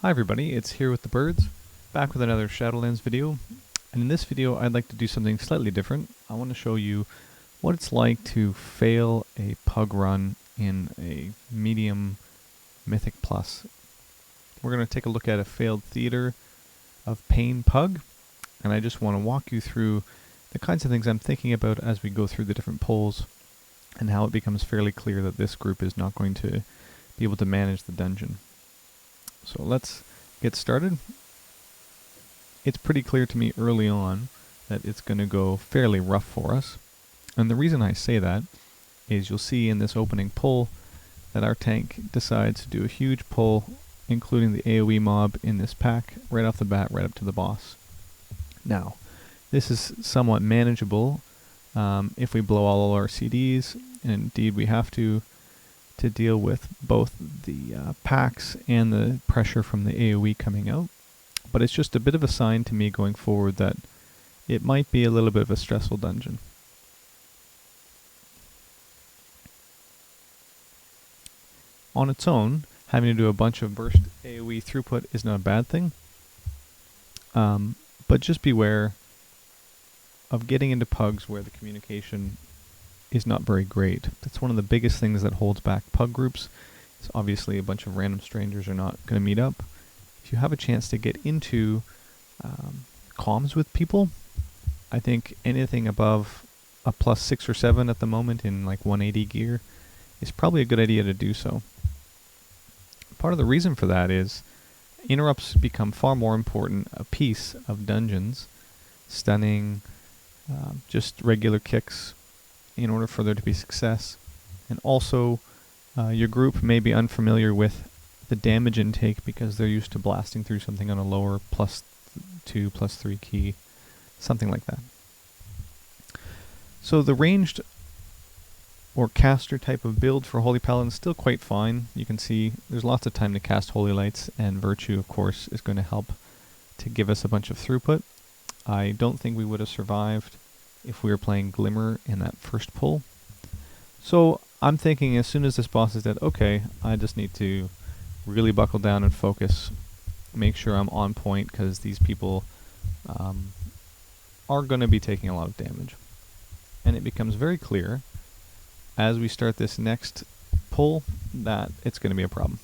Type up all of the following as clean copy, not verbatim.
Hi everybody, it's Here with the Birds, back with another Shadowlands video, and in this video I'd like to do something slightly different. I want to show you what it's like to fail a pug run in a medium Mythic Plus. We're going to take a look at a failed Theatre of Pain pug, and I just want to walk you through the kinds of things I'm thinking about as we go through the different polls, and how it becomes fairly clear that this group is not going to be able to manage the dungeon. So let's get started. It's pretty clear to me early on that it's going to go fairly rough for us. And the reason I say that is you'll see in this opening pull that our tank decides to do a huge pull, including the AoE mob in this pack, right off the bat, right up to the boss. Now, this is somewhat manageable if we blow all our CDs, and indeed we have to deal with both the packs and the pressure from the AoE coming out. But it's just a bit of a sign to me going forward that it might be a little bit of a stressful dungeon. On its own, having to do a bunch of burst AoE throughput is not a bad thing, but just beware of getting into pugs where the communication is not very great. That's one of the biggest things that holds back pug groups. Is obviously a bunch of random strangers are not going to meet up. If you have a chance to get into comms with people, I think anything above a +6 or 7 at the moment in like 180 gear is probably a good idea to do so. Part of the reason for that is interrupts become far more important a piece of dungeons, stunning, just regular kicks, in order for there to be success. And also, your group may be unfamiliar with the damage intake because they're used to blasting through something on a lower +2, +3 key, something like that. So the ranged or caster type of build for Holy Paladin is still quite fine. You can see there's lots of time to cast Holy Lights, and Virtue, of course, is going to help to give us a bunch of throughput. I don't think we would have survived if we were playing Glimmer in that first pull. So I'm thinking as soon as this boss is dead, okay, I just need to really buckle down and focus, make sure I'm on point, because these people are going to be taking a lot of damage. And it becomes very clear as we start this next pull that it's going to be a problem.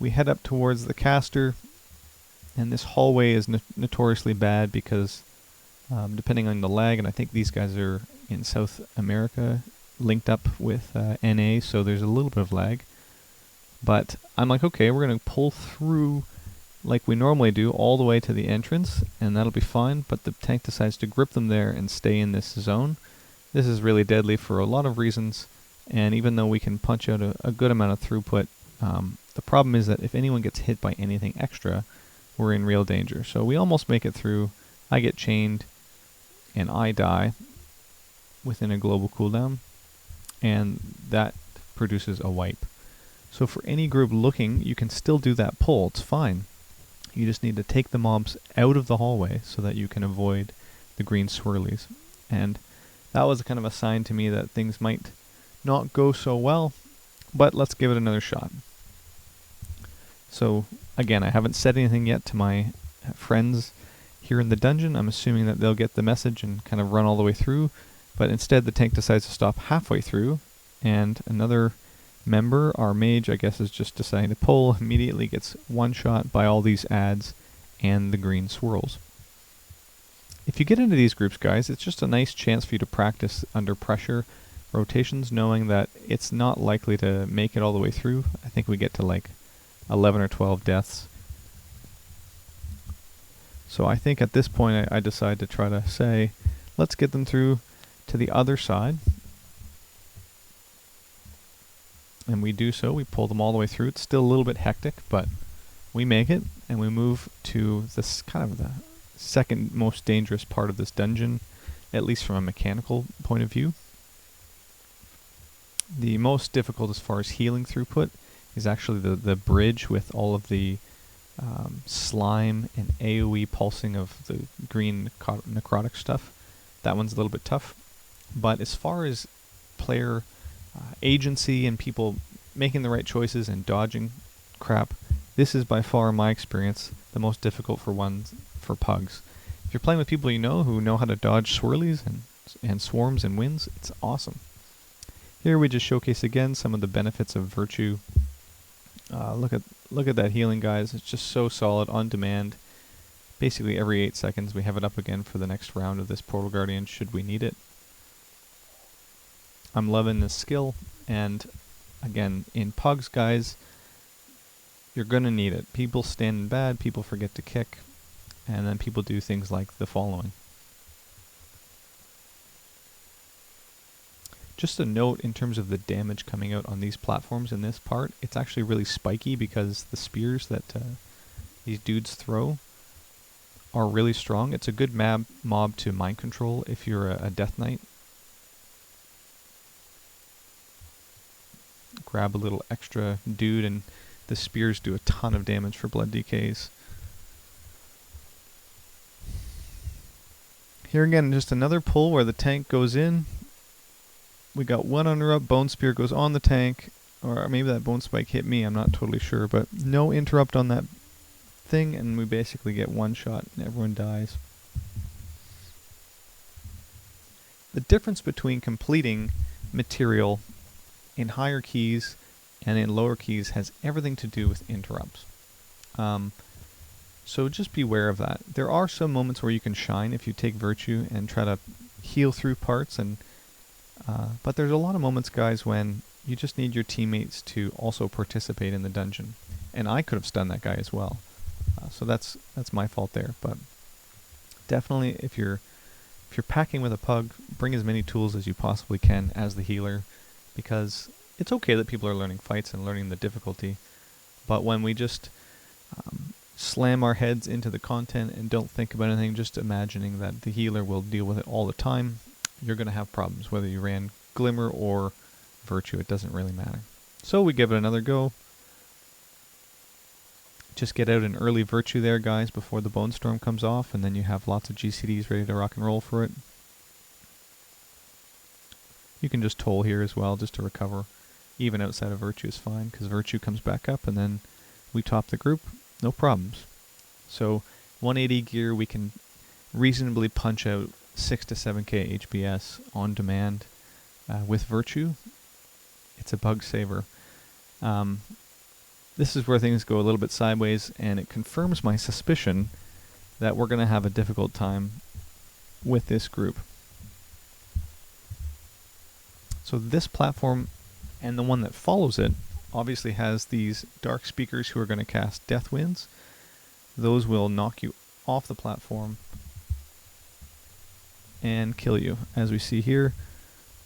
We head up towards the caster, and this hallway is notoriously bad because depending on the lag, and I think these guys are in South America linked up with NA, so there's a little bit of lag. But I'm like, okay, we're going to pull through like we normally do all the way to the entrance, and that'll be fine, but the tank decides to grip them there and stay in this zone. This is really deadly for a lot of reasons, and even though we can punch out a good amount of throughput, the problem is that if anyone gets hit by anything extra, we're in real danger. So we almost make it through. I get chained, and I die within a global cooldown, and that produces a wipe. So for any group looking, you can still do that pull. It's fine. You just need to take the mobs out of the hallway so that you can avoid the green swirlies. And that was kind of a sign to me that things might not go so well, but let's give it another shot. So again, I haven't said anything yet to my friends here in the dungeon. I'm assuming that they'll get the message and kind of run all the way through, but instead the tank decides to stop halfway through, and another member, our mage, I guess, is just deciding to pull, immediately gets one shot by all these adds and the green swirls. If you get into these groups, guys, it's just a nice chance for you to practice under pressure rotations, knowing that it's not likely to make it all the way through. I think we get to like 11 or 12 deaths. So I think at this point I decide to try to say, let's get them through to the other side. And we do so. We pull them all the way through. It's still a little bit hectic, but we make it, and we move to this kind of the second most dangerous part of this dungeon, at least from a mechanical point of view. The most difficult as far as healing throughput is actually the bridge with all of the slime and AoE pulsing of the green necrotic stuff. That one's a little bit tough. But as far as player agency and people making the right choices and dodging crap. This is by far, in my experience, the most difficult for pugs. If you're playing with people you know who know how to dodge swirlies and swarms and winds, it's awesome. Here we just showcase again some of the benefits of Virtue. Look at that healing, guys. It's just so solid, on demand. Basically every 8 seconds we have it up again for the next round of this Portal Guardian should we need it. I'm loving this skill, and again, in Pugs, guys, you're going to need it. People stand in bad, people forget to kick, and then people do things like the following. Just a note in terms of the damage coming out on these platforms in this part, it's actually really spiky because the spears that these dudes throw are really strong. It's a good mob to mind control if you're a Death Knight. Grab a little extra dude, and the spears do a ton of damage for blood DKs. Here again, just another pull where the tank goes in. We got one interrupt, Bone Spear goes on the tank, or maybe that Bone Spike hit me, I'm not totally sure, but no interrupt on that thing, and we basically get one shot and everyone dies. The difference between completing material in higher keys and in lower keys has everything to do with interrupts. So just beware of that. There are some moments where you can shine if you take Virtue and try to heal through parts, and but there's a lot of moments, guys, when you just need your teammates to also participate in the dungeon. And I could have stunned that guy as well. So that's my fault there. But definitely, if you're packing with a pug, bring as many tools as you possibly can as the healer, because it's okay that people are learning fights and learning the difficulty. But when we just slam our heads into the content and don't think about anything, just imagining that the healer will deal with it all the time, you're going to have problems, whether you ran Glimmer or Virtue. It doesn't really matter. So we give it another go. Just get out an early Virtue there, guys, before the Bone Storm comes off, and then you have lots of GCDs ready to rock and roll for it. You can just toll here as well, just to recover. Even outside of Virtue is fine, because Virtue comes back up, and then we top the group. No problems. So 180 gear, we can reasonably punch out 6 to 7k HBS on demand with Virtue. It's a bug saver. This is where things go a little bit sideways, and it confirms my suspicion that we're going to have a difficult time with this group. So this platform and the one that follows it obviously has these Dark Speakers who are going to cast Death Winds. Those will knock you off the platform and kill you. As we see here,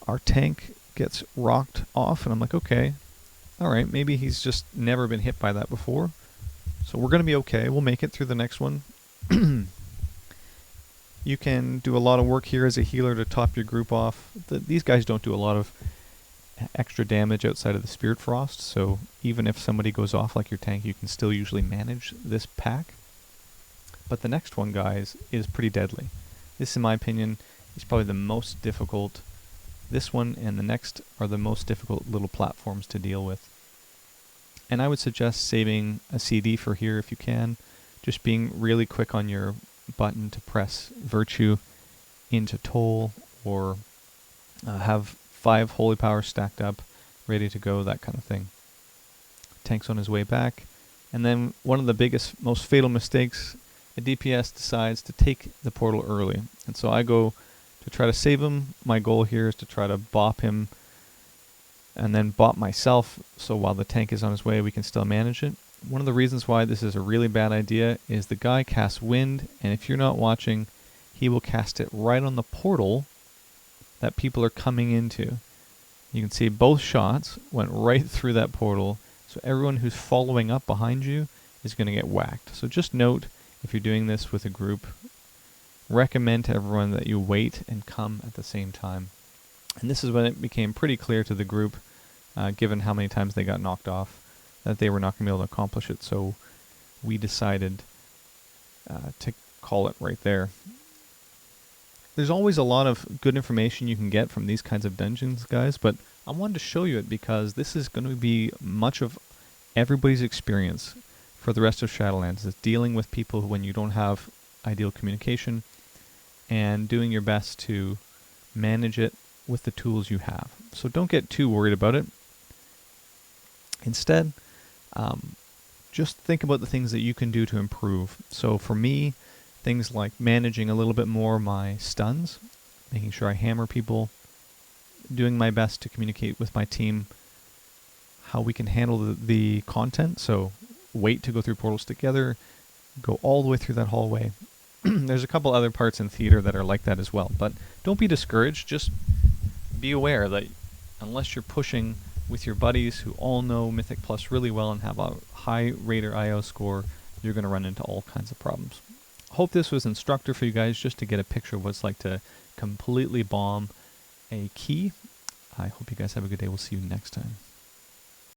our tank gets rocked off, and I'm like, okay, alright, maybe he's just never been hit by that before. So we're going to be okay. We'll make it through the next one. You can do a lot of work here as a healer to top your group off. These guys don't do a lot of extra damage outside of the Spirit Frost, so even if somebody goes off like your tank, you can still usually manage this pack. But the next one, guys, is pretty deadly. This, in my opinion, is probably the most difficult. This one and the next are the most difficult little platforms to deal with. And I would suggest saving a CD for here if you can. Just being really quick on your button to press Virtue into Toll, or have 5 Holy Powers stacked up, ready to go, that kind of thing. Tank's on his way back. And then one of the biggest, most fatal mistakes, a DPS decides to take the portal early. And so I go to try to save him. My goal here is to try to bop him and then bop myself, so while the tank is on his way, we can still manage it. One of the reasons why this is a really bad idea is the guy casts Wind, and if you're not watching, he will cast it right on the portal that people are coming into. You can see both shots went right through that portal, so everyone who's following up behind you is going to get whacked. So just note, if you're doing this with a group, recommend to everyone that you wait and come at the same time. And this is when it became pretty clear to the group, given how many times they got knocked off, that they were not going to be able to accomplish it. So we decided to call it right there. There's always a lot of good information you can get from these kinds of dungeons, guys, but I wanted to show you it because this is going to be much of everybody's experience for the rest of Shadowlands, is dealing with people when you don't have ideal communication and doing your best to manage it with the tools you have. So don't get too worried about it. Instead, just think about the things that you can do to improve. So for me, things like managing a little bit more my stuns, making sure I hammer people, doing my best to communicate with my team how we can handle the content. So wait to go through portals together, go all the way through that hallway. There's a couple other parts in theater that are like that as well, but don't be discouraged. Just be aware that unless you're pushing with your buddies who all know Mythic Plus really well and have a high Raider IO score, you're going to run into all kinds of problems. Hope this was instructive for you guys, just to get a picture of what it's like to completely bomb a key. I hope you guys have a good day. We'll see you next time.